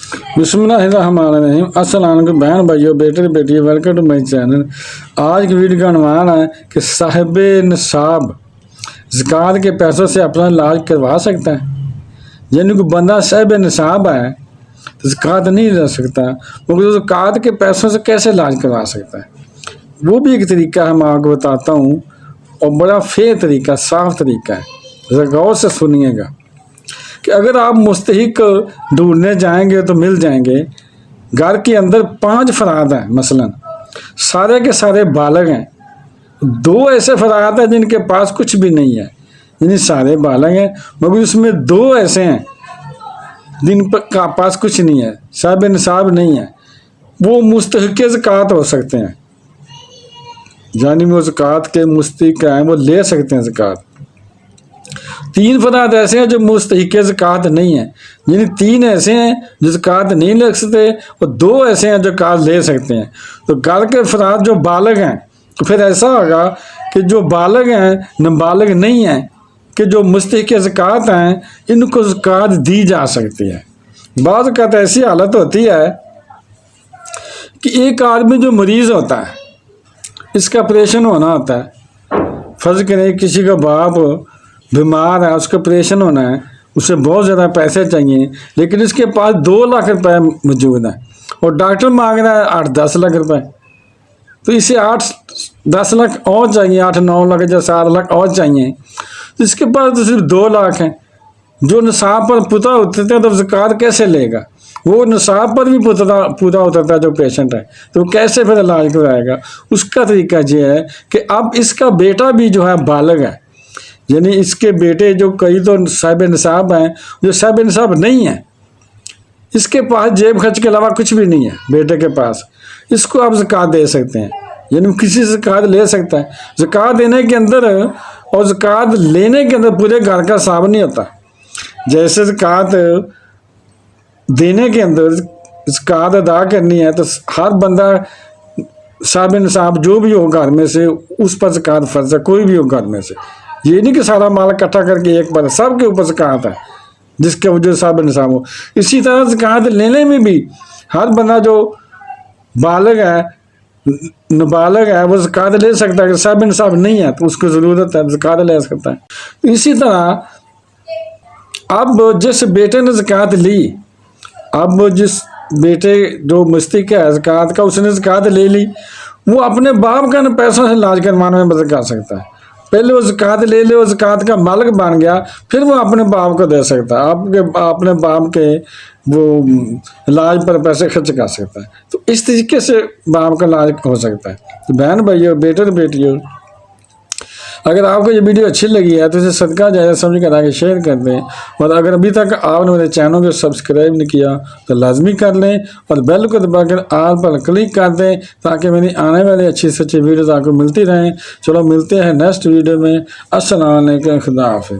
बिस्मिल्लाहिर्रहमानिर्रहीम। अस्सलाम वालेकुम बहन भाइयों, बेटे बेटियों, वेलकम टू माई चैनल। आज की वीडियो का अनुमान है कि साहिब निसाब ज़कात के पैसों से अपना इलाज करवा सकता है। यानी कि बंदा साहिब निसाब है तो ज़कात नहीं ले सकता, क्योंकि ज़कात के पैसों से कैसे इलाज करवा सकता है, वो भी एक तरीका है, मैं आपको बताता हूँ, और बड़ा फेयर तरीका, साफ तरीका है। ज़रा गौर से सुनिएगा कि अगर आप मुस्तहिक ढूंढने जाएंगे तो मिल जाएंगे। घर के अंदर 5 फराद हैं, मसलन सारे के सारे बालग हैं। 2 ऐसे फराद हैं जिनके पास कुछ भी नहीं है, यानी सारे बालग हैं, मगर उसमें 2 ऐसे हैं जिन का पास कुछ नहीं है, साहिब निसाब नहीं है। वो मुस्तहिक ज़कात हो सकते हैं, यानी वो ज़कात के मुस्तहिक हैं, वो ले सकते हैं ज़कात। 3 फराद ऐसे हैं जो मुस्तहिक ज़कात नहीं है, यानी 3 ऐसे हैं जो ज़कात नहीं ले सकते, और 2 ऐसे हैं जो ज़कात ले सकते हैं। तो घर के फराद जो बालग हैं, तो फिर ऐसा होगा कि जो बालग हैं नाबालग नहीं हैं, कि जो मुस्तहिक ज़कात हैं इनको ज़कात दी जा सकती है। बाज़ औक़ात ऐसी हालत होती है कि एक आदमी जो मरीज़ होता है, इसका ऑपरेशन होना होता है। फ़र्ज़ करें किसी का बाप बीमार है, उसका ऑपरेशन होना है, उसे बहुत ज़्यादा पैसे चाहिए, लेकिन इसके पास 2 लाख रुपए मौजूद हैं और डॉक्टर मांग रहा है 8-10 लाख रुपए। तो इसे 8-10 लाख और चाहिए, 8-9 लाख या 7 लाख और चाहिए। तो इसके पास तो सिर्फ 2 लाख हैं, जो निसाब पर पूरा उतरते हैं, तो ज़कात कैसे लेगा? वो निसाब पर भी पूरा उतरता है जो पेशेंट है, तो कैसे फिर इलाज कराएगा? उसका तरीका ये है कि अब इसका बेटा भी जो है बालग है, यानी इसके बेटे जो कई तो साहिब निसाब हैं, जो साहिब निसाब नहीं है, इसके पास जेब खर्च के अलावा कुछ भी नहीं है बेटे के पास, इसको आप ज़कात दे सकते हैं, यानी किसी से ज़कात ले सकता है। ज़कात देने के अंदर और ज़कात लेने के अंदर पूरे घर का हिसाब नहीं होता। जैसे ज़कात देने के अंदर ज़कात अदा करनी है तो हर बंदा साहिब निसाब जो भी हो घर में से, उस पर ज़कात फ़र्ज़ है, कोई भी हो घर में से। ये नहीं कि सारा माल इकट्ठा करके एक पर, सब के ऊपर ज़कात है जिसके वजह से साहिब निसाब हो। इसी तरह ज़कात लेने में भी हर बंदा जो बालग है नाबालग है वो ज़कात ले सकता है। साहिब निसाब नहीं है तो उसको ज़रूरत है, ज़कात ले सकता है। इसी तरह अब जिस बेटे ने ज़कात ली, अब जिस बेटे जो मुस्तहिक है ज़कात का, उसने ज़कात ले ली, वो अपने बाप का पैसों से इलाज करवाने में मदद कर सकता है। पहले वो ज़कात ले ले, वो ज़कात का मालिक बन गया, फिर वो अपने बाप को दे सकता है, अपने बाप के वो इलाज पर पैसे खर्च कर सकता है। तो इस तरीके से बाप का इलाज हो सकता है। तो बहन भाइयों, बेटे और बेटियों, अगर आपको ये वीडियो अच्छी लगी है तो इसे सदका जायज़ समझ कर आगे शेयर कर दें, और अगर अभी तक आपने मेरे चैनल को सब्सक्राइब नहीं किया तो लाजमी कर लें, और बेल को दबाकर आल पर क्लिक कर दें, ताकि मेरी आने वाली अच्छी से अच्छी वीडियोज़ आपको मिलती रहें। चलो मिलते हैं नेक्स्ट वीडियो में। अस्सलाम वालेकुम, खुदा हाफ़िज़।